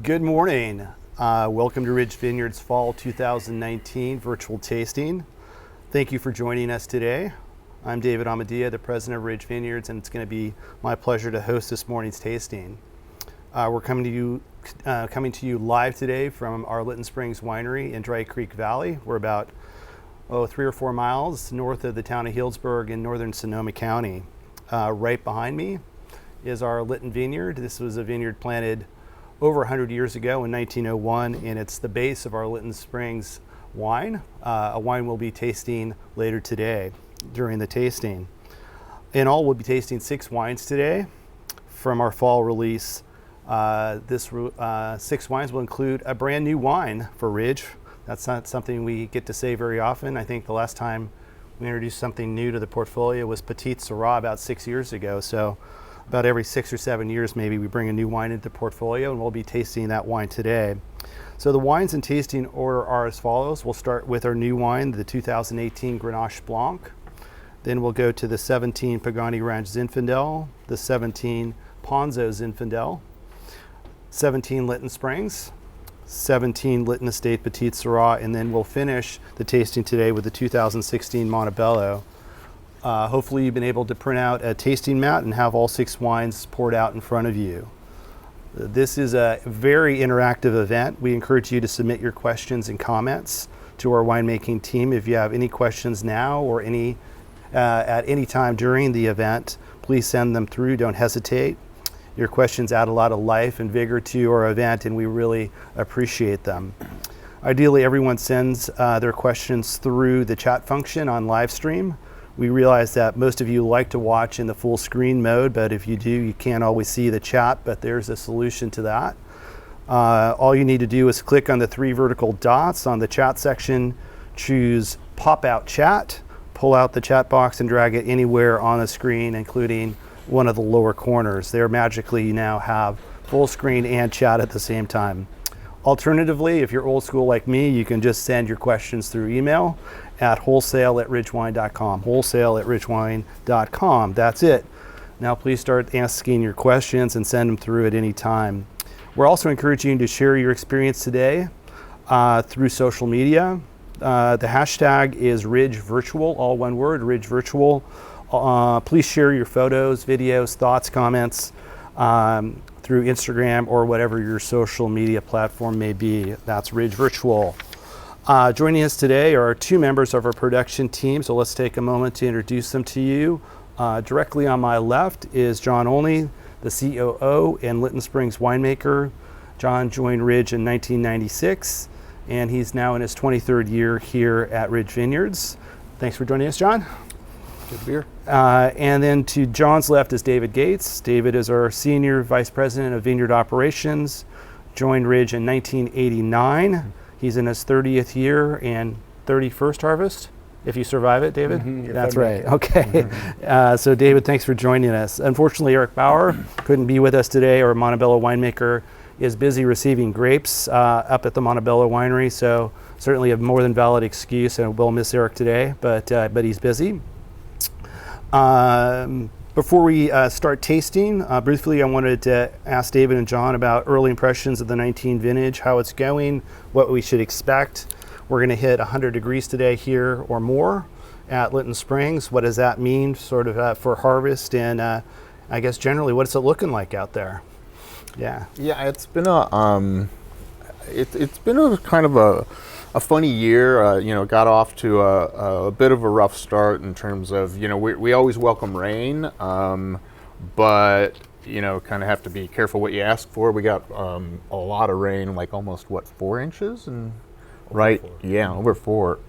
Good morning. Welcome to Ridge Vineyards Fall 2019 virtual tasting. Thank you for joining us today. I'm David Amadia, the president of Ridge Vineyards, and it's going to be my pleasure to host this morning's tasting. We're coming to you live today from our Lytton Springs winery in Dry Creek Valley. We're about 3 or 4 miles north of the town of Healdsburg in northern Sonoma County. Right behind me is our Lytton Vineyard. This was a vineyard planted over 100 years ago in 1901, and it's the base of our Linton Springs wine, a wine we'll be tasting later today during the tasting. In all, we'll be tasting 6 wines today from our fall release. This 6 wines will include a brand new wine for Ridge. That's not something we get to say very often. I think the last time we introduced something new to the portfolio was Petite Sirah about 6 years ago. So about every 6 or 7 years, maybe we bring a new wine into the portfolio, and we'll be tasting that wine today. So the wines in tasting order are as follows. We'll start with our new wine, the 2018 Grenache Blanc. Then we'll go to the 17 Pagani Zinfandel, the 17 Ponzo Zinfandel, 17 Linton Springs, 17 Lytton Estate Petite Sirah, and then we'll finish the tasting today with the 2016 Montebello. Hopefully you've been able to print out a tasting mat and have all 6 wines poured out in front of you. This is a very interactive event. We encourage you to submit your questions and comments to our winemaking team. If you have any questions now or at any time during the event, please send them through. Don't hesitate. Your questions add a lot of life and vigor to our event, and we really appreciate them. Ideally, everyone sends their questions through the chat function on live stream. We realize that most of you like to watch in the full screen mode, but if you do, you can't always see the chat, but there's a solution to that. All you need to do is click on the 3 vertical dots on the chat section, choose Pop Out Chat, pull out the chat box and drag it anywhere on the screen, including one of the lower corners. There magically you now have full screen and chat at the same time. Alternatively, if you're old school like me, you can just send your questions through email at wholesale@ridgewine.com, wholesale@ridgewine.com. That's it. Now please start asking your questions and send them through at any time. We're also encouraging you to share your experience today through social media. The hashtag is Ridge Virtual, all one word, Ridge Virtual. Please share your photos, videos, thoughts, comments through Instagram or whatever your social media platform may be. That's Ridge Virtual. Joining us today are 2 members of our production team, so let's take a moment to introduce them to you. Directly on my left is John Olney, the COO and Linton Springs winemaker. John joined Ridge in 1996, and he's now in his 23rd year here at Ridge Vineyards. Thanks for joining us, John. Good to be here. And then to John's left is David Gates. David is our Senior Vice President of Vineyard Operations, joined Ridge in 1989. He's in his 30th year and 31st harvest, if you survive it, David? Mm-hmm, that's right, okay. So David, thanks for joining us. Unfortunately, Eric Bauer couldn't be with us today. Our Montebello winemaker is busy receiving grapes up at the Montebello winery, so certainly a more than valid excuse, and we'll miss Eric today, but he's busy. Before we start tasting, briefly I wanted to ask David and John about early impressions of the 19 vintage, how it's going, what we should expect. We're going to hit 100 degrees today here or more at Linton Springs. What does that mean sort of for harvest, and I guess generally what's it looking like out there? Yeah, it's been it's been a kind of a funny year. Got off to a bit of a rough start in terms of, we always welcome rain, but kind of have to be careful what you ask for. We got a lot of rain, like almost 4 inches, and over 4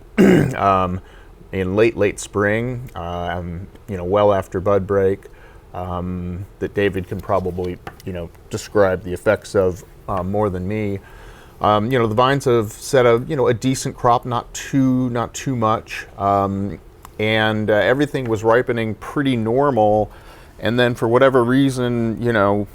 in late spring, well after bud break, that David can probably describe the effects of more than me. The vines have set a decent crop, not too much, and everything was ripening pretty normal. And then for whatever reason,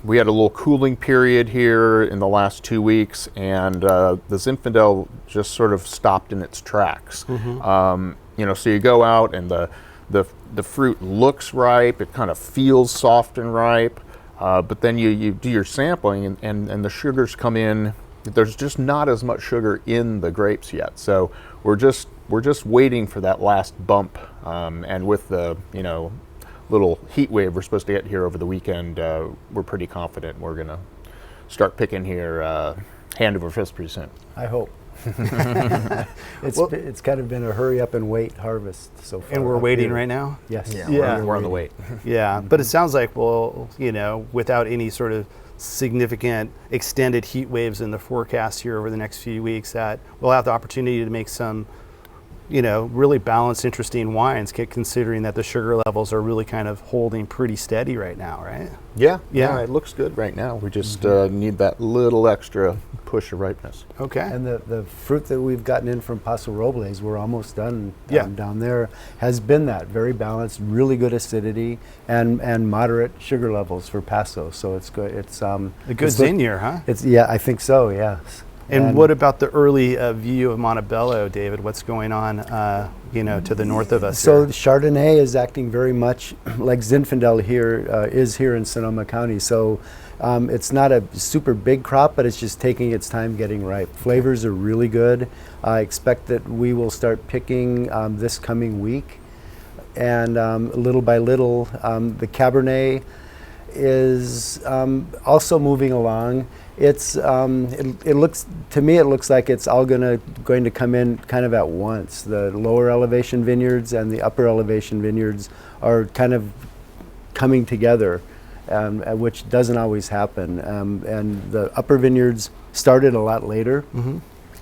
we had a little cooling period here in the last 2 weeks, and the Zinfandel just sort of stopped in its tracks. Mm-hmm. So you go out and the fruit looks ripe, it kind of feels soft and ripe, but then you do your sampling, and the sugars come in. There's just not as much sugar in the grapes yet, so we're just waiting for that last bump. And with the little heat wave we're supposed to get here over the weekend, we're pretty confident we're gonna start picking here hand over fist pretty soon. I hope. It's kind of been a hurry up and wait harvest so far. And we're waiting here. right now? Yes. Yeah. We're on the wait. Yeah, but it sounds like, well, without any sort of significant extended heat waves in the forecast here over the next few weeks, that we'll have the opportunity to make some, really balanced, interesting wines, considering that the sugar levels are really kind of holding pretty steady right now, right? Yeah, Yeah. it looks good right now. We just need that little extra push of ripeness. Okay. And the fruit that we've gotten in from Paso Robles, we're almost done Yeah. down there, has been that very balanced, really good acidity and moderate sugar levels for Paso. So it's good. It's A good Zinnier, huh? I think so. Yes. And what about the early view of Montebello, David? What's going on, to the north of us? So here? Chardonnay is acting very much like Zinfandel is here in Sonoma County. So it's not a super big crop, but it's just taking its time getting ripe. Flavors are really good. I expect that we will start picking this coming week. And little by little, the Cabernet is also moving along. It's it looks to me like it's all going to come in kind of at once. The lower elevation vineyards and the upper elevation vineyards are kind of coming together, which doesn't always happen. And the upper vineyards started a lot later,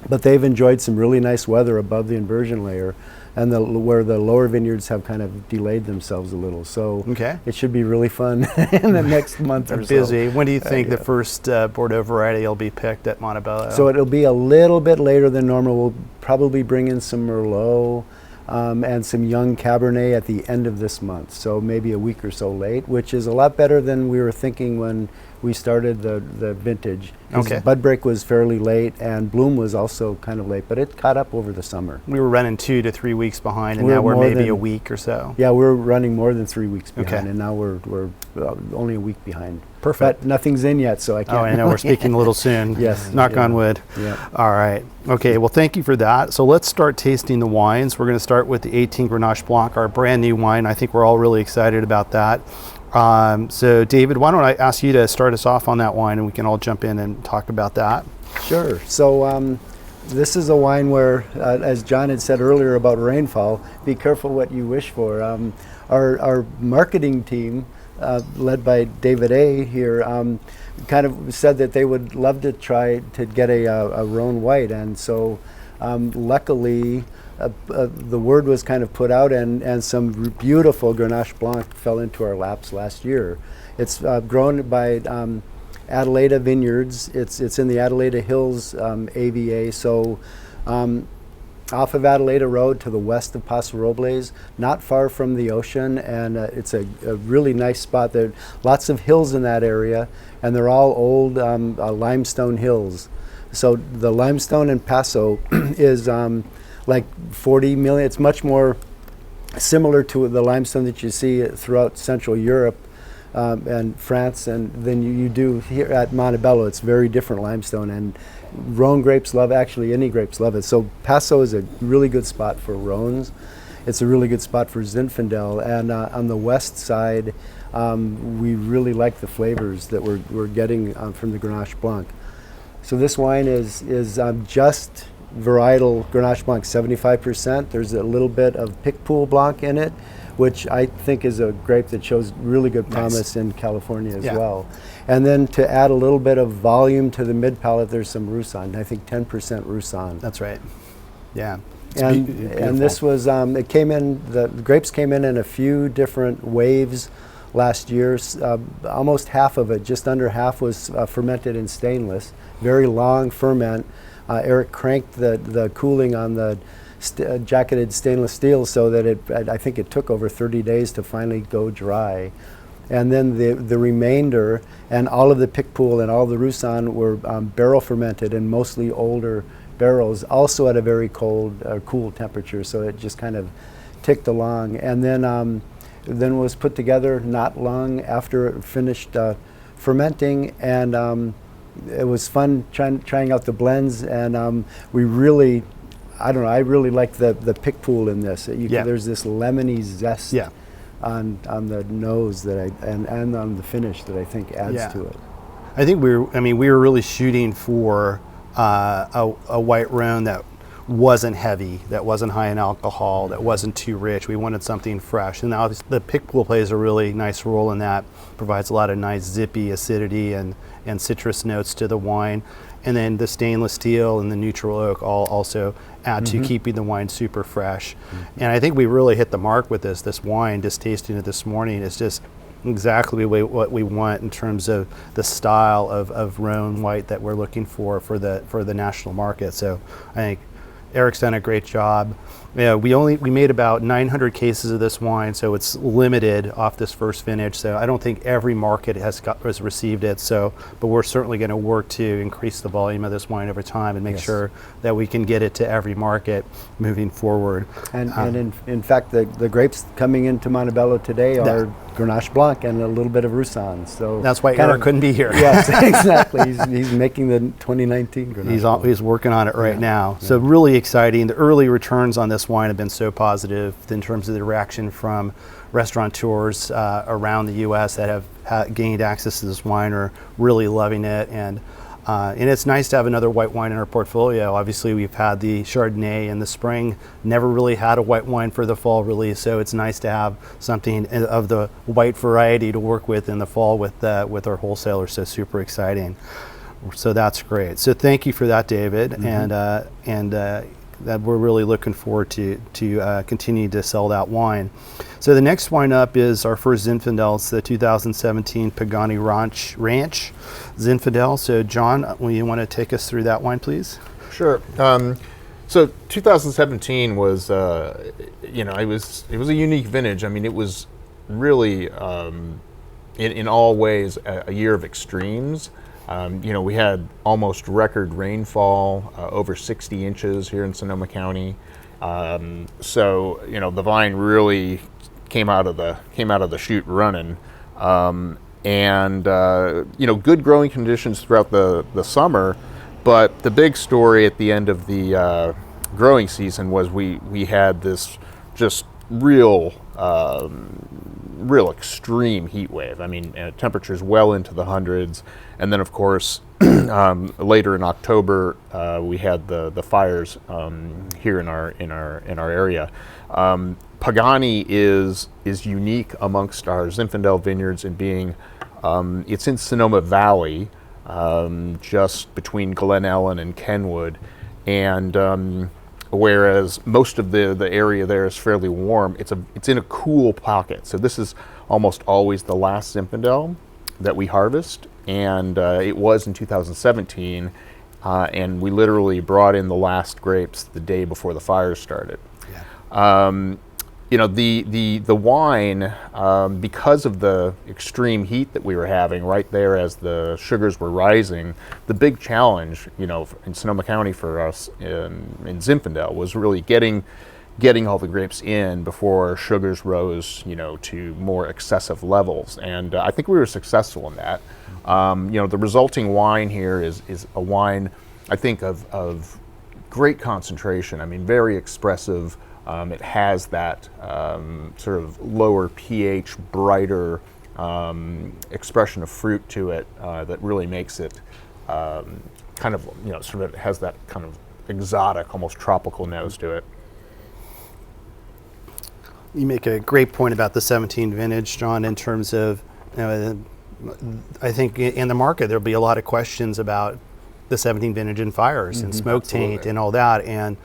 but they've enjoyed some really nice weather above the inversion layer, and where the lower vineyards have kind of delayed themselves a little. So it should be really fun in the next month or so. Busy. When do you think the first Bordeaux variety will be picked at Montebello? So it'll be a little bit later than normal. We'll probably bring in some Merlot and some young Cabernet at the end of this month. So maybe a week or so late, which is a lot better than we were thinking when we started the vintage. Bud break was fairly late, and bloom was also kind of late, but it caught up over the summer. We were running 2 to 3 weeks behind, and now we're maybe a week or so. Yeah, we're running more than 3 weeks behind, and now we're only a week behind. Perfect. But nothing's in yet, so I can't. Oh, I know. We're speaking a little soon. Yes. Knock on wood. Yeah. All right. Okay. Well, thank you for that. So let's start tasting the wines. We're going to start with the 18 Grenache Blanc, our brand new wine. I think we're all really excited about that. So David, why don't I ask you to start us off on that wine, and we can all jump in and talk about that. Sure. So this is a wine where, as John had said earlier about rainfall, be careful what you wish for. Our marketing team, led by David A. here, kind of said that they would love to try to get a Rhone White, and so luckily the word was kind of put out, and some beautiful Grenache Blanc fell into our laps last year. It's grown by Adelaida Vineyards. It's in the Adelaida Hills AVA, so off of Adelaida Road to the west of Paso Robles, not far from the ocean, and it's a really nice spot. There are lots of hills in that area, and they're all old limestone hills. So the limestone in Paso is like 40 million. It's much more similar to the limestone that you see throughout Central Europe and France, and then you do here at Montebello. It's very different limestone, and Rhone grapes love, actually any grapes love it. So Paso is a really good spot for Rhones. It's a really good spot for Zinfandel, and on the west side, we really like the flavors that we're getting from the Grenache Blanc. So this wine is just varietal Grenache Blanc, 75%. There's a little bit of Picpoul Blanc in it, which I think is a grape that shows really good promise in California as well. And then to add a little bit of volume to the mid palate, there's some Roussanne. I think 10% Roussanne. That's right. Yeah. And this was the grapes came in a few different waves last year. Almost half of it, just under half, was fermented in stainless. Very long ferment. Eric cranked the cooling on the jacketed stainless steel so that I think it took over 30 days to finally go dry. And then the remainder and all of the Picpoul and all the Roussanne were barrel fermented in mostly older barrels, also at a very cool temperature. So it just kind of ticked along. And then was put together not long after it finished fermenting, and it was fun trying out the blends, and we really, I don't know, I really like the pick pool in this. There's this lemony zest on the nose and on the finish that I think adds to it. I think we were really shooting for a white Rhone that wasn't heavy, that wasn't high in alcohol, that wasn't too rich. We wanted something fresh, and obviously the pick pool plays a really nice role in that. Provides a lot of nice zippy acidity and citrus notes to the wine, and then the stainless steel and the neutral oak all also add to keeping the wine super fresh. And I think we really hit the mark with this wine. Just tasting it this morning is just exactly what we want in terms of the style of Rhone White that we're looking for the national market. So I think Eric's done a great job. We made about 900 cases of this wine, so it's limited off this first vintage. So I don't think every market has received it. So, but we're certainly going to work to increase the volume of this wine over time and make sure that we can get it to every market moving forward. And in fact, the grapes coming into Montebello today are Grenache Blanc and a little bit of Roussanne. So that's why Eric couldn't be here. Yes, exactly. He's making the 2019 Grenache. He's working on it right now. So really exciting. The early returns on this wine have been so positive in terms of the reaction from restaurateurs around the U.S. that have gained access to this wine are really loving it, and it's nice to have another white wine in our portfolio. Obviously, we've had the Chardonnay in the spring, never really had a white wine for the fall release, so it's nice to have something of the white variety to work with in the fall with our wholesalers. So super exciting. So that's great. So thank you for that, David, and that we're really looking forward to continue to sell that wine. So the next wine up is our first Zinfandel. It's the 2017 Pagani Ranch Zinfandel. So John, will you want to take us through that wine, please? Sure. So 2017 was, it was a unique vintage. I mean, it was really, in all ways, a year of extremes. We had almost record rainfall, over 60 inches here in Sonoma County. So the vine really came out of the chute running, and good growing conditions throughout the summer. But the big story at the end of the growing season was we had this just real extreme heat wave. I mean, temperatures well into the hundreds, and then of course later in October we had the fires here in our area. Pagani is unique amongst our Zinfandel vineyards in being it's in Sonoma Valley, just between Glen Ellen and Kenwood, and whereas most of the area there is fairly warm, it's in a cool pocket. So this is almost always the last Zinfandel that we harvest, and it was in 2017, and we literally brought in the last grapes the day before the fires started. The wine, because of the extreme heat that we were having right there as the sugars were rising, the big challenge, in Sonoma County for us in Zinfandel was really getting all the grapes in before sugars rose, to more excessive levels. And I think we were successful in that. The resulting wine here is a wine, I think, of great concentration. I mean, very expressive. It has that sort of lower pH, brighter expression of fruit to it that really makes it kind of, sort of has that kind of exotic, almost tropical nose to it. You make a great point about the 17 vintage, John, in terms of, I think in the market there'll be a lot of questions about the 17 vintage and fires and smoke taint and all that, and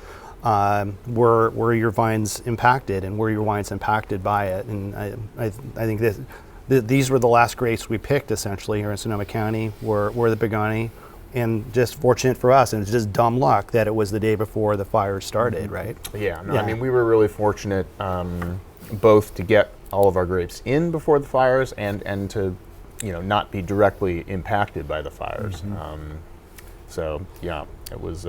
were your vines impacted, and were your wines impacted by it? And I think that these were the last grapes we picked essentially here in Sonoma County were the Pagani, and just fortunate for us, and it's just dumb luck that it was the day before the fire started, right? Yeah, I mean, we were really fortunate both to get all of our grapes in before the fires and to, not be directly impacted by the fires. So yeah, it was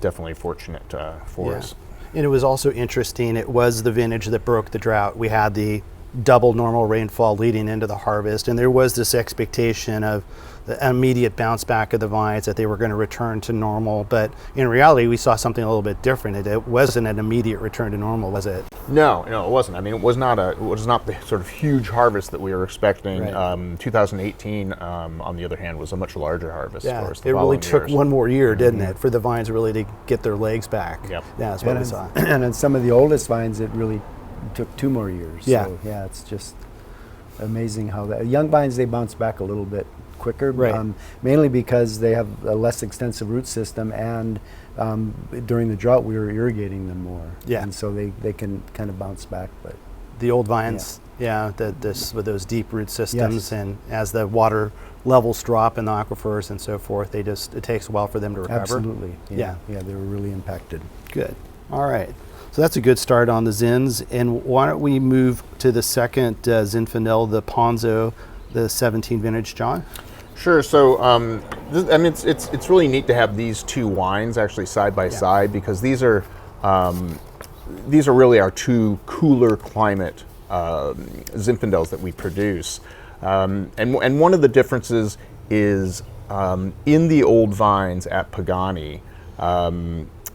definitely fortunate for us. And it was also interesting. It was the vintage that broke the drought. We had the double normal rainfall leading into the harvest, and there was this expectation of the immediate bounce back of the vines, that they were going to return to normal. But in reality, we saw something a little bit different. It wasn't an immediate return to normal, was it? No, it wasn't. I mean, it was not the sort of huge harvest that we were expecting. Right. 2018, on the other hand, was a much larger harvest Yeah, for us. it really took one more year, didn't it, for the vines really to get their legs back? Yep. Yeah, that's what we saw. And on some of the oldest vines, it really took 2 more years. Yeah. So, yeah, it's just amazing how that young vines, they bounce back a little bit quicker, Right. Mainly because they have a less extensive root system, and during the drought we were irrigating them more. Yeah. And so they can kind of bounce back. But The old vines, this with those deep root systems, Yes. and as the water levels drop in the aquifers and so forth, it takes a while for them to recover. absolutely, Yeah. yeah, they were really impacted. Good. All right. So that's a good start on the Zins. And why don't we move to the second Zinfandel, the Ponzo, the 17 vintage, John? Sure. So, I mean, it's really neat to have these two wines actually side by side, because these are really our two cooler climate Zinfandels that we produce. And one of the differences is in the old vines at Pagani,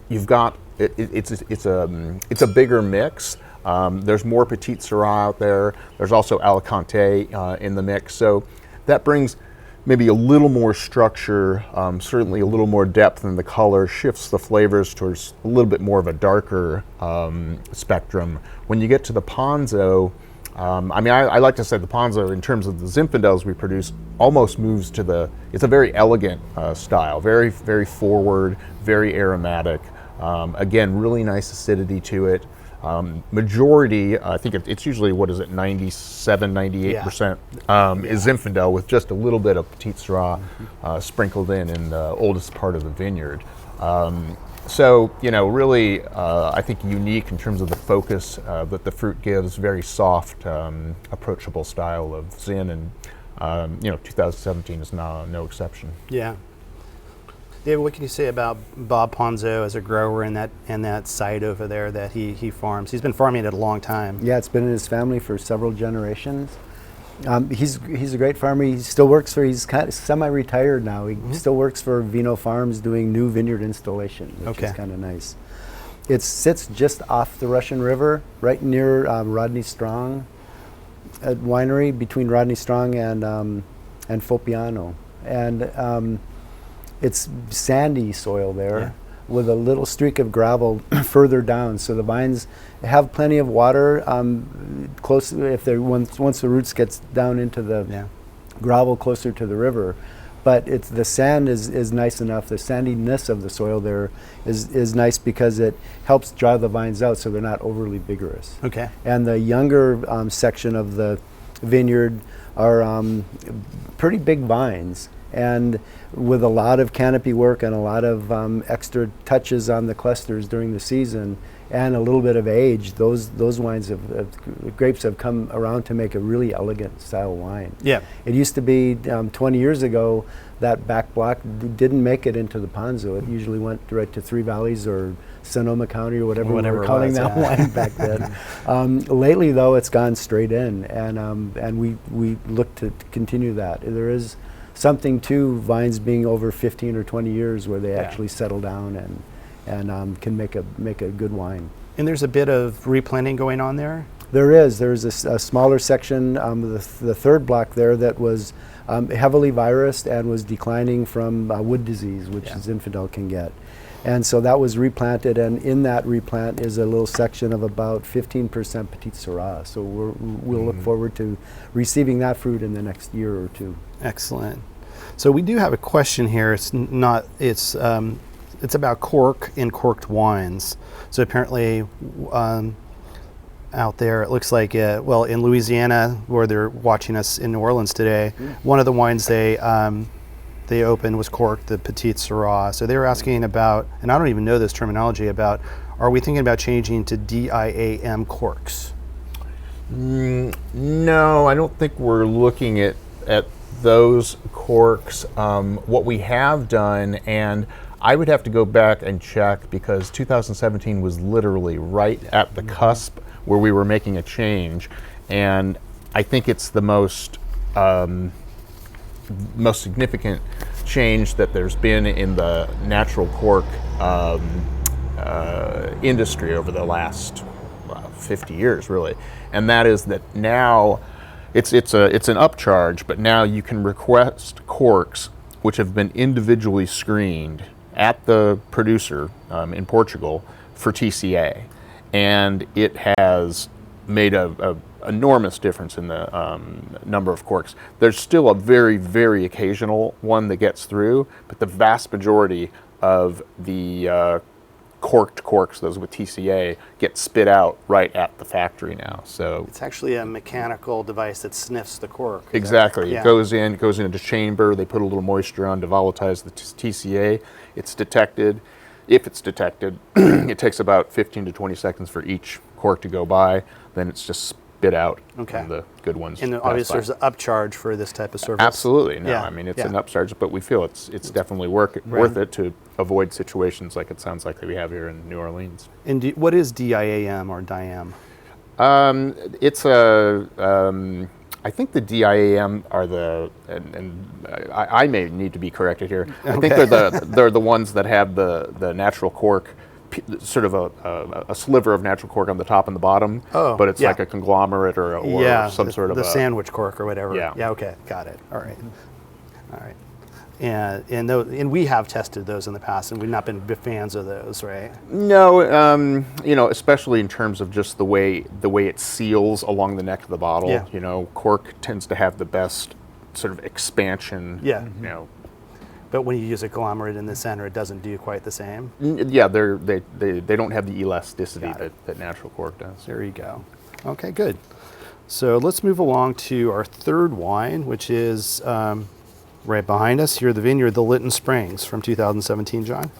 you've got it's a bigger mix. There's more Petite Sirah out there. There's also Alicante in the mix. So that brings maybe a little more structure, certainly a little more depth in the color, shifts the flavors towards a little bit more of a darker spectrum. When you get to the Ponzo, I mean, I like to say the Ponzo, in terms of the Zinfandels we produce, almost moves to it's a very elegant style, very, very forward, very aromatic. Again, really nice acidity to it. Majority, I think it's usually, 97, 98% is Zinfandel, with just a little bit of Petite Sirah sprinkled in the oldest part of the vineyard. So, really, I think unique in terms of the focus that the fruit gives, very soft, approachable style of Zin, and 2017 is no exception. Yeah. David, what can you say about Bob Ponzo as a grower in that site over there that he farms? He's been farming it a long time. Yeah, it's been in his family for several generations. He's a great farmer. He still works he's kind of semi-retired now. He still works for Vino Farms doing new vineyard installation, which is kind of nice. It sits just off the Russian River, right near Rodney Strong winery, between Rodney Strong and Fopiano. And it's sandy soil there, with a little streak of gravel further down. So the vines have plenty of water close, if they once the roots gets down into the gravel closer to the river. But the sand is nice enough. The sandiness of the soil there is nice, because it helps dry the vines out so they're not overly vigorous. Okay. And the younger section of the vineyard are pretty big vines, and with a lot of canopy work and a lot of extra touches on the clusters during the season, and a little bit of age, those wines grapes have come around to make a really elegant style wine. Yeah. It used to be 20 years ago that back block didn't make it into the Ponzo. It usually went right to Three Valleys or Sonoma County or whatever we were calling that wine back then. Lately, though, it's gone straight in, and we look to continue that. There is something to vines being over 15 or 20 years where they actually settle down and can make a good wine. And there's a bit of replanting going on there? There's a smaller section, the third block there, that was heavily virused and was declining from wood disease, which Zinfandel can get. And so that was replanted, and in that replant is a little section of about 15% Petite Sirah. So we'll look forward to receiving that fruit in the next year or two. Excellent. So we do have a question here. It's about cork in corked wines. So apparently out there, it looks like, in Louisiana, where they're watching us in New Orleans today, one of the wines they opened was corked, the Petite Sirah. So they were asking about, and I don't even know this terminology, about, are we thinking about changing to DIAM corks? No, I don't think we're looking at those corks. What we have done, and I would have to go back and check, because 2017 was literally right at the cusp where we were making a change, and I think it's the most significant change that there's been in the natural cork industry over the last 50 years, really. And that is that now it's an upcharge, but now you can request corks which have been individually screened at the producer in Portugal for TCA, and it has made a enormous difference in the number of corks. There's still a very, very occasional one that gets through, but the vast majority of the corked corks, those with TCA, get spit out right at the factory now. So It's actually a mechanical device that sniffs the cork. exactly, Yeah. it goes into the chamber. They put a little moisture on to volatilize the TCA. It's detected. If it's detected, it takes about 15 to 20 seconds for each cork to go by. Then it's just spit out. Okay. And the good ones. And pass obviously by. there's an upcharge for this type of service. Absolutely, no. Yeah, I mean, it's yeah. an upcharge, but we feel it's definitely worth it to avoid situations like it sounds like we have here in New Orleans. And what is DIAM or DIAM? It's I think the DIAM are I may need to be corrected here. I think they're the ones that have the natural cork, sort of a sliver of natural cork on the top and the bottom. Oh, but it's yeah. like a conglomerate or some sort of the a sandwich cork or whatever. Yeah. Yeah. Okay. Got it. All right. All right. And we have tested those in the past, and we've not been big fans of those, right? No, especially in terms of just the way it seals along the neck of the bottle. Yeah. Cork tends to have the best sort of expansion. Yeah. Mm-hmm. But when you use a conglomerate in the center, it doesn't do quite the same. Yeah, they don't have the elasticity Got it. that natural cork does. There you go. Okay, good. So let's move along to our third wine, which is right behind us here, the vineyard, the Lytton Springs from 2017, John.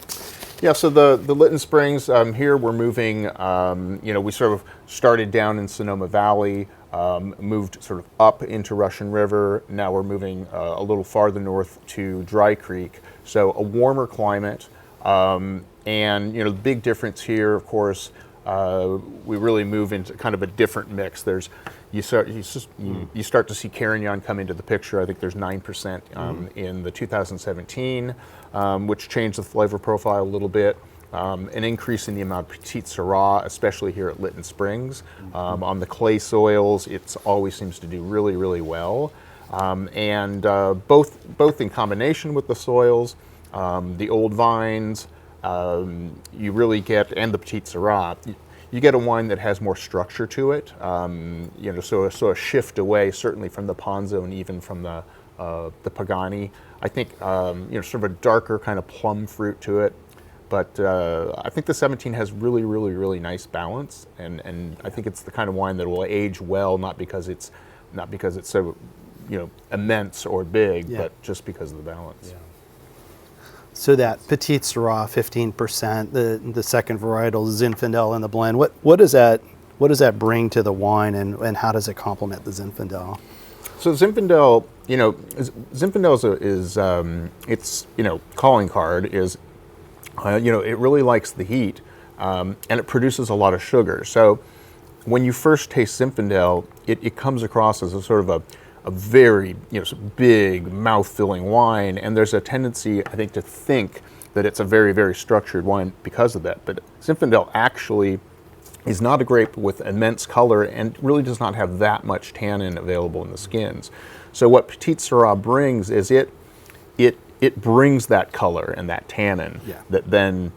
Yeah, so the Lytton Springs, here we're moving, we sort of started down in Sonoma Valley, moved sort of up into Russian River. Now we're moving a little farther north to Dry Creek, so a warmer climate. And, the big difference here, of course, we really move into kind of a different mix. You start to see Carignan come into the picture. I think there's 9% in the 2017, which changed the flavor profile a little bit. An increase in the amount of Petite Sirah, especially here at Lytton Springs. On the clay soils, it always seems to do really, really well. And both in combination with the soils, the old vines, you really get, and the Petite Sirah, you get a wine that has more structure to it. So a shift away, certainly from the Ponzo and even from the Pagani. I think sort of a darker kind of plum fruit to it. But I think the 17 has really, really, really nice balance, and I think it's the kind of wine that will age well, not because it's so immense or big, but just because of the balance. Yeah. So that Petite Sirah, 15%, the second varietal, Zinfandel in the blend. What does that bring to the wine, and how does it complement the Zinfandel? So Zinfandel, Zinfandel is its calling card is, it really likes the heat, and it produces a lot of sugar. So when you first taste Zinfandel, it comes across as a sort of a very big mouth-filling wine, and there's a tendency, I think, to think that it's a very, very structured wine because of that. But Zinfandel actually is not a grape with immense color and really does not have that much tannin available in the skins. So what Petite Sirah brings is it brings that color and that tannin that then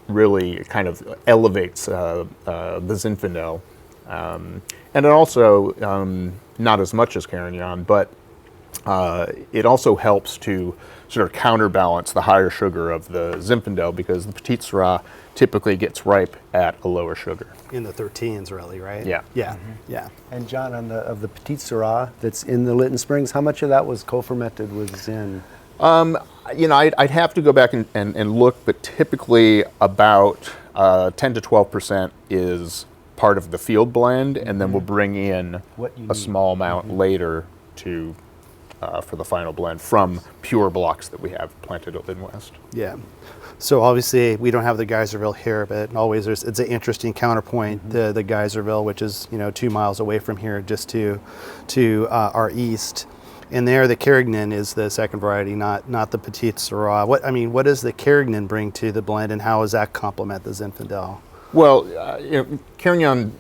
really kind of elevates the Zinfandel. And it also, not as much as Carignan, but it also helps to sort of counterbalance the higher sugar of the Zinfandel, because the Petite Sirah typically gets ripe at a lower sugar. In the 13s, really, right? Yeah. Yeah. Mm-hmm. Yeah. And John, of the Petite Sirah that's in the Lytton Springs, how much of that was co-fermented with Zin? I'd have to go back and look, but typically about 10 to 12% is part of the field blend, and then we'll bring in a small amount later to for the final blend from pure blocks that we have planted at Linton West. Yeah. So obviously we don't have the Geyserville here, but always it's an interesting counterpoint to the Geyserville, which is 2 miles away from here, just to our east. And there, the Carignan is the second variety, not the Petite Sirah. What does the Carignan bring to the blend, and how does that complement the Zinfandel? Well, Carignan,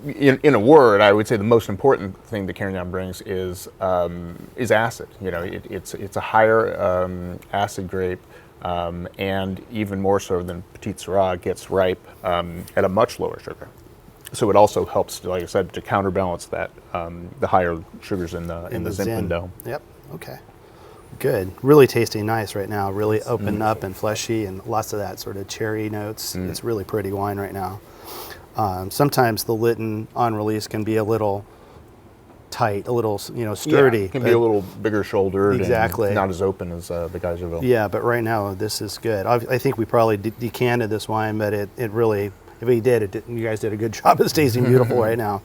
in a word, I would say the most important thing the Carignan brings is acid. It's a higher acid grape, and even more so than Petite Sirah, gets ripe at a much lower sugar. So it also helps, like I said, to counterbalance that the higher sugars in the Zinfandel. Yep. Okay. Good. Really tasting nice right now. Really open up and fleshy, and lots of that sort of cherry notes. It's really pretty wine right now. Sometimes the Lytton on release can be a little tight, a little sturdy. Yeah, it can be a little bigger shouldered. Exactly. And not as open as the Geyserville. Yeah, but right now this is good. I think we probably decanted this wine, but it really, if we did, you guys did a good job. It's tasting beautiful right now.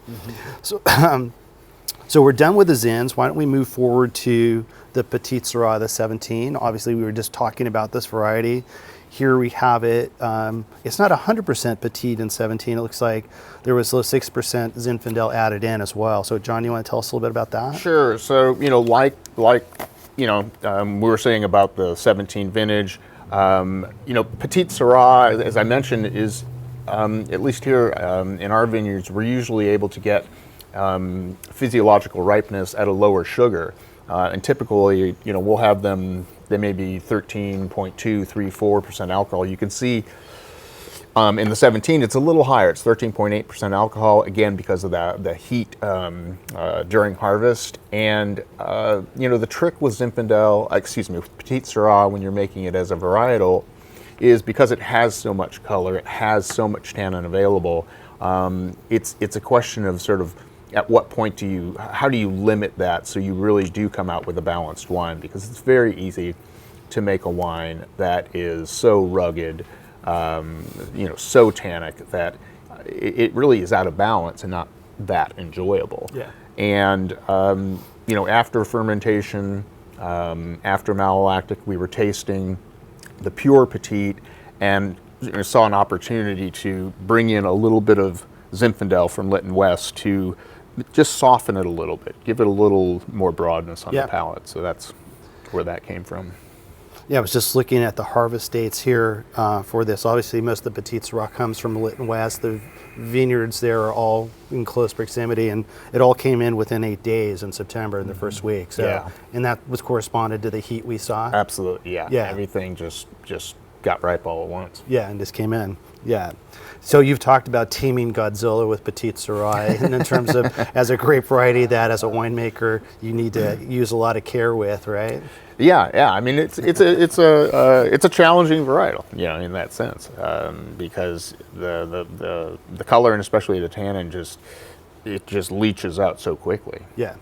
So we're done with the Zins. Why don't we move forward to the Petite Sirah, the 17. Obviously, we were just talking about this variety. Here we have it. It's not 100% petite in 17. It looks like there was 6% Zinfandel added in as well. So, John, you want to tell us a little bit about that? Sure. So, we were saying about the 17 vintage. Petite Sirah, as I mentioned, is at least here in our vineyards, we're usually able to get physiological ripeness at a lower sugar. And typically, we'll have them, they may be 13.2, 3.4% alcohol. You can see in the 17, it's a little higher. It's 13.8% alcohol, again, because of the heat during harvest. And, the trick with with Petite Sirah, when you're making it as a varietal, is because it has so much color, it has so much tannin available, it's a question of sort of at what point how do you limit that so you really do come out with a balanced wine? Because it's very easy to make a wine that is so rugged, so tannic that it really is out of balance and not that enjoyable. Yeah. And, after fermentation, after malolactic, we were tasting the pure petite and saw an opportunity to bring in a little bit of Zinfandel from Lytton West to just soften it a little bit, give it a little more broadness on the palate. So that's where that came from. Yeah, I was just looking at the harvest dates here for this. Obviously, most of the Petite Sirah comes from Lytton West. The vineyards there are all in close proximity, and it all came in within 8 days in September in the first week. So, and that was corresponded to the heat we saw. Absolutely, yeah. Everything just got ripe all at once. Yeah, and just came in. Yeah. So you've talked about teaming Godzilla with Petite Sirah, and in terms of as a grape variety that as a winemaker you need to use a lot of care with, right? Yeah. I mean, it's a challenging varietal, in that sense, because the color and especially the tannin just leaches out so quickly. Yeah.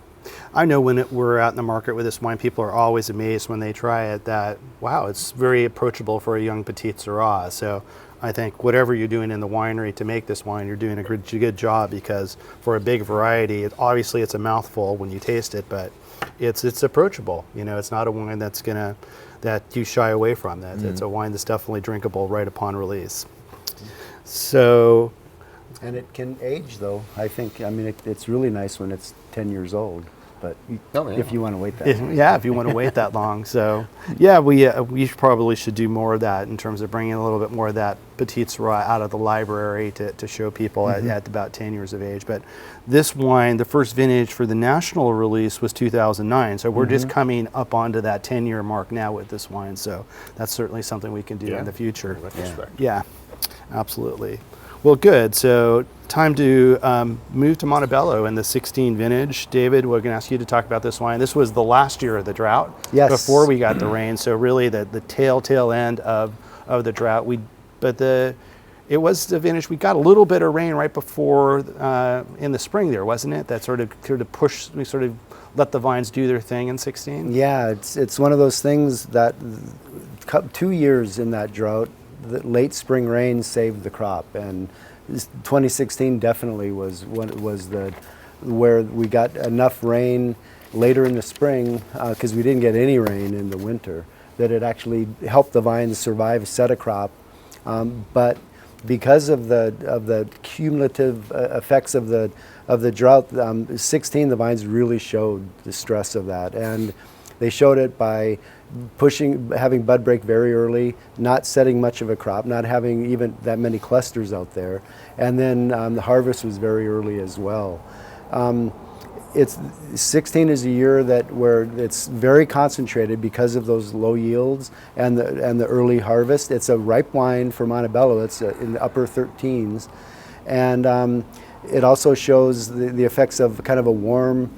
I know when we're out in the market with this wine, people are always amazed when they try it that, wow, it's very approachable for a young Petite Sirah. So I think whatever you're doing in the winery to make this wine, you're doing a good job, because for a big variety, obviously it's a mouthful when you taste it, but it's approachable. It's not a wine that you shy away from. It's a wine that's definitely drinkable right upon release. So, and it can age, though. I think. I mean, it's really nice when it's 10 years old. But if you want to wait that long. Yeah, if you want to wait that long. So, yeah, we probably should do more of that in terms of bringing a little bit more of that Petite Sirah out of the library to show people at about 10 years of age. But this wine, the first vintage for the national release was 2009. So we're just coming up onto that 10-year mark now with this wine. So that's certainly something we can do in the future. Yeah, absolutely. Well, good. So time to move to Montebello in the 16 vintage. David, we're going to ask you to talk about this wine. This was the last year of the drought before we got the rain. So really the tail end of the drought. It was the vintage. We got a little bit of rain right before in the spring there, wasn't it? That sort of pushed, we sort of let the vines do their thing in 16. Yeah, it's one of those things that 2 years in that drought, the late spring rain saved the crop, and 2016 definitely was where we got enough rain later in the spring, because we didn't get any rain in the winter. that it actually helped the vines survive, set a crop. But because of the cumulative effects of the drought, 16 the vines really showed the stress of that, and they showed it by having bud break very early, not setting much of a crop, not having even that many clusters out there, and then the harvest was very early as well. It's 16 is a year where it's very concentrated because of those low yields and the early harvest. It's a ripe wine for Montebello. It's in the upper 13s, and it also shows the effects of kind of a warm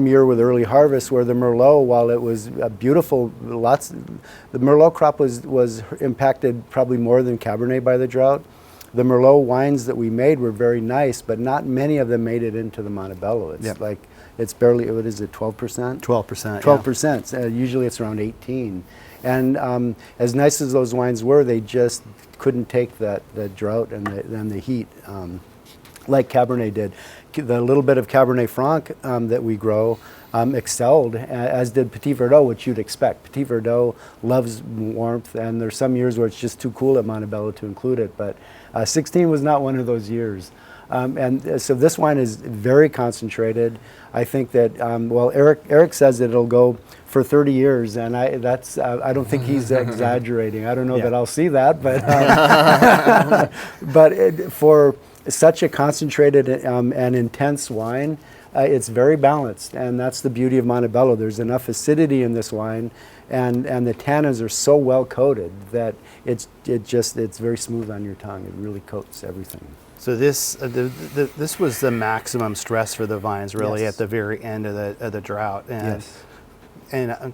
year with early harvest, where the Merlot, while it was beautiful, the Merlot crop was impacted probably more than Cabernet by the drought. The Merlot wines that we made were very nice, but not many of them made it into the Montebello. It's like, it's barely, what is it, 12%? 12%. 12%. Usually it's around 18. And as nice as those wines were, they just couldn't take the drought and the heat like Cabernet did. The little bit of Cabernet Franc that we grow excelled, as did Petit Verdot, which you'd expect. Petit Verdot loves warmth, and there's some years where it's just too cool at Montebello to include it, but 16 was not one of those years. And so this wine is very concentrated. I think that, well, Eric says that it'll go for 30 years, and I don't think he's exaggerating. I don't know that I'll see that, but but for such a concentrated and intense wine, it's very balanced, and that's the beauty of Montebello. There's enough acidity in this wine, and the tannins are so well coated that it's very smooth on your tongue. It really coats everything. So this was the maximum stress for the vines, really, at the very end of the drought. And, and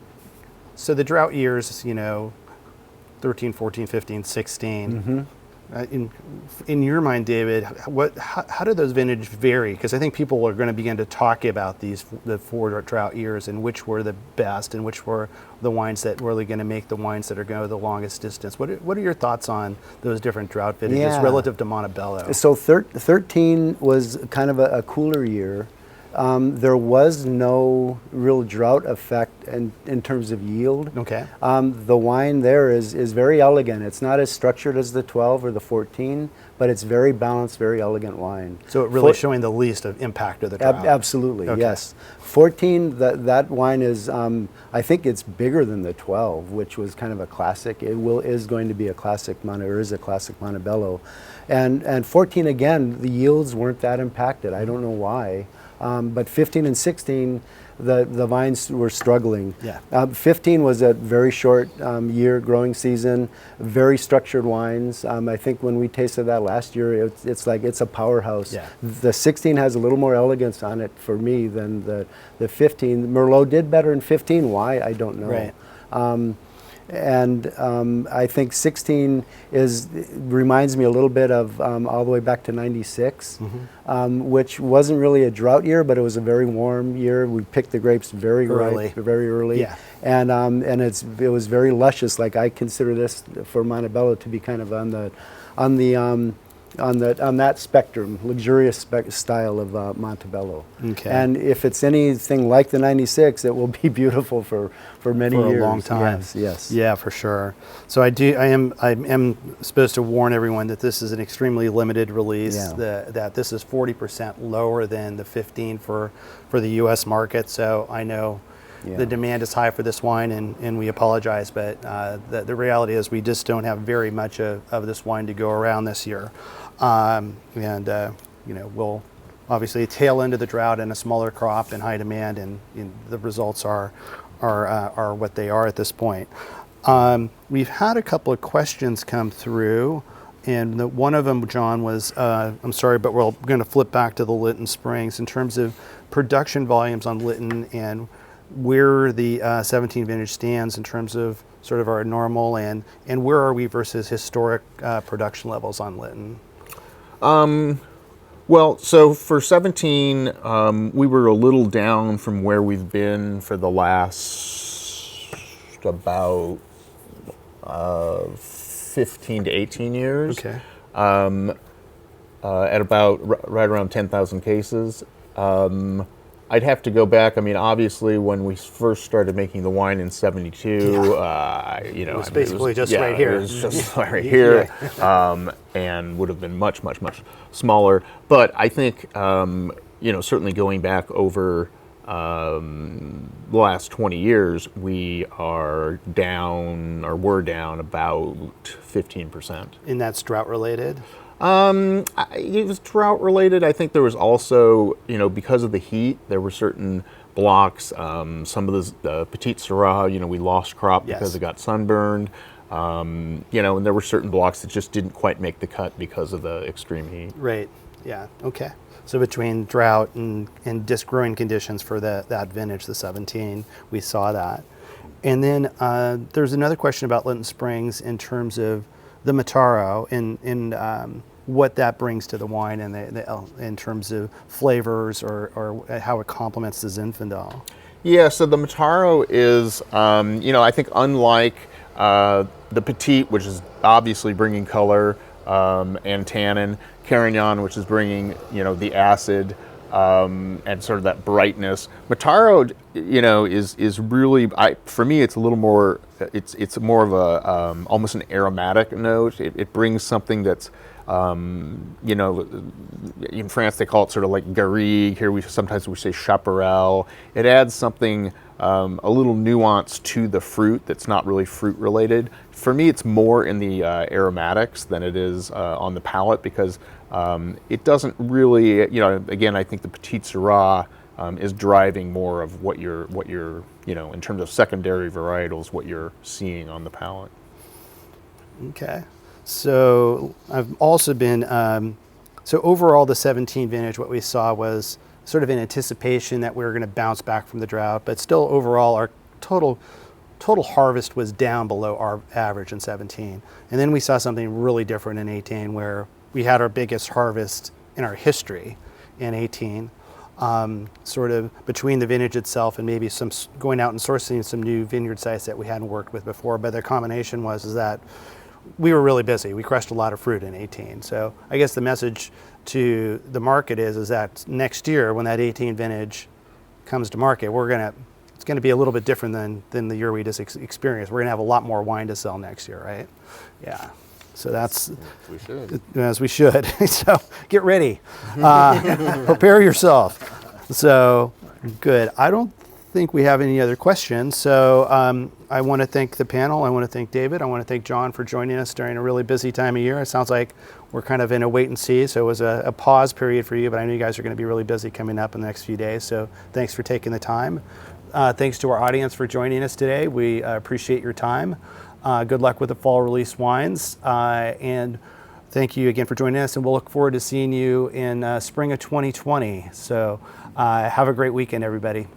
so the drought years, 13, 14, 15, 16. Mm-hmm. In your mind, David, how do those vintage vary? Because I think people are going to begin to talk about the 4 drought years and which were the best and which were the wines that were really going to make the wines that are going to go the longest distance. What are your thoughts on those different drought vintages relative to Montebello? So 13 was kind of a cooler year. There was no real drought effect in terms of yield. Okay. The wine there is very elegant. It's not as structured as the 12 or the 14, but it's very balanced, very elegant wine. So it really showing the least of impact of the drought. Absolutely, okay. Yes. 14, that wine is, I think it's bigger than the 12, which was kind of a classic. Is going to be a classic is a classic Montebello. And 14, again, the yields weren't that impacted. I don't know why. But 15 and 16, the vines were struggling. Yeah. 15 was a very short year growing season, very structured wines. I think when we tasted that last year, it's a powerhouse. Yeah. The 16 has a little more elegance on it for me than the 15. Merlot did better in 15. Why? I don't know. Right. And I think 16 reminds me a little bit of all the way back to 96, which wasn't really a drought year, but it was a very warm year. We picked the grapes very early, Yeah. and it was very luscious. Like, I consider this for Montebello to be kind of on that spectrum, luxurious style of Montebello. Okay. And if it's anything like the 96, it will be beautiful for many years. For a long time. Yes. Yeah, for sure. So I am supposed to warn everyone that this is an extremely limited release. Yeah. That this is 40% lower than the 15 for the U.S. market. So I know. Yeah. The demand is high for this wine, and we apologize, but the reality is we just don't have very much of this wine to go around this year. We'll obviously tail into the drought and a smaller crop and high demand, and the results are what they are at this point. We've had a couple of questions come through, and one of them, John, was, I'm sorry, but we're going to flip back to the Linton Springs in terms of production volumes on Lytton and where the 17 vintage stands in terms of sort of our normal and where are we versus historic production levels on Lytton? Well, so for 17, we were a little down from where we've been for the last about 15 to 18 years. Okay. At about right around 10,000 cases. I'd have to go back. I mean, obviously, when we first started making the wine in '72, It was basically just right here. It was just right here, and would have been much, much, much smaller. But I think, certainly going back over the last 20 years, we are down, or we're down about 15%. And that's drought related? It was drought related. I think there was also, because of the heat, there were certain blocks. Some of the Petite Sirah, we lost crop because it got sunburned. And there were certain blocks that just didn't quite make the cut because of the extreme heat. Right. Yeah. Okay. So between drought and disc-growing conditions for that vintage, the 17, we saw that. And then there's another question about Linton Springs in terms of the Mataro and what that brings to the wine and in terms of flavors or how it complements the Zinfandel. Yeah, so the Mataro is, I think unlike the Petite, which is obviously bringing color and tannin, Carignan, which is bringing, the acid and sort of that brightness. Mataro, is really, for me, it's a little more, it's more of a, almost an aromatic note. It brings something that's, in France they call it sort of like garrigue. Here sometimes we say chaparral. It adds something a little nuance to the fruit that's not really fruit related. For me, it's more in the aromatics than it is on the palate, because it doesn't really, again, I think the Petite Sirah is driving more of what you're, in terms of secondary varietals, what you're seeing on the palate. Okay. So I've also been, so overall the 17 vintage, what we saw was sort of in anticipation that we were going to bounce back from the drought, but still overall our total harvest was down below our average in 17. And then we saw something really different in 18 where we had our biggest harvest in our history in 18. Sort of between the vintage itself and maybe some going out and sourcing some new vineyard sites that we hadn't worked with before, but the combination is that we were really busy. We crushed a lot of fruit in 18. So I guess the message to the market is that next year when that 18 vintage comes to market, it's going to be a little bit different than the year we just experienced. We're going to have a lot more wine to sell next year, right? Yeah. So that's, we should. As we should. So get ready. Prepare yourself. So good. I don't think we have any other questions. So I want to thank the panel. I want to thank David. I want to thank John for joining us during a really busy time of year. It sounds like we're kind of in a wait and see. So it was a pause period for you, but I know you guys are going to be really busy coming up in the next few days. So thanks for taking the time. Thanks to our audience for joining us today. We appreciate your time. Good luck with the fall release wines. And thank you again for joining us. And we'll look forward to seeing you in spring of 2020. So have a great weekend, everybody.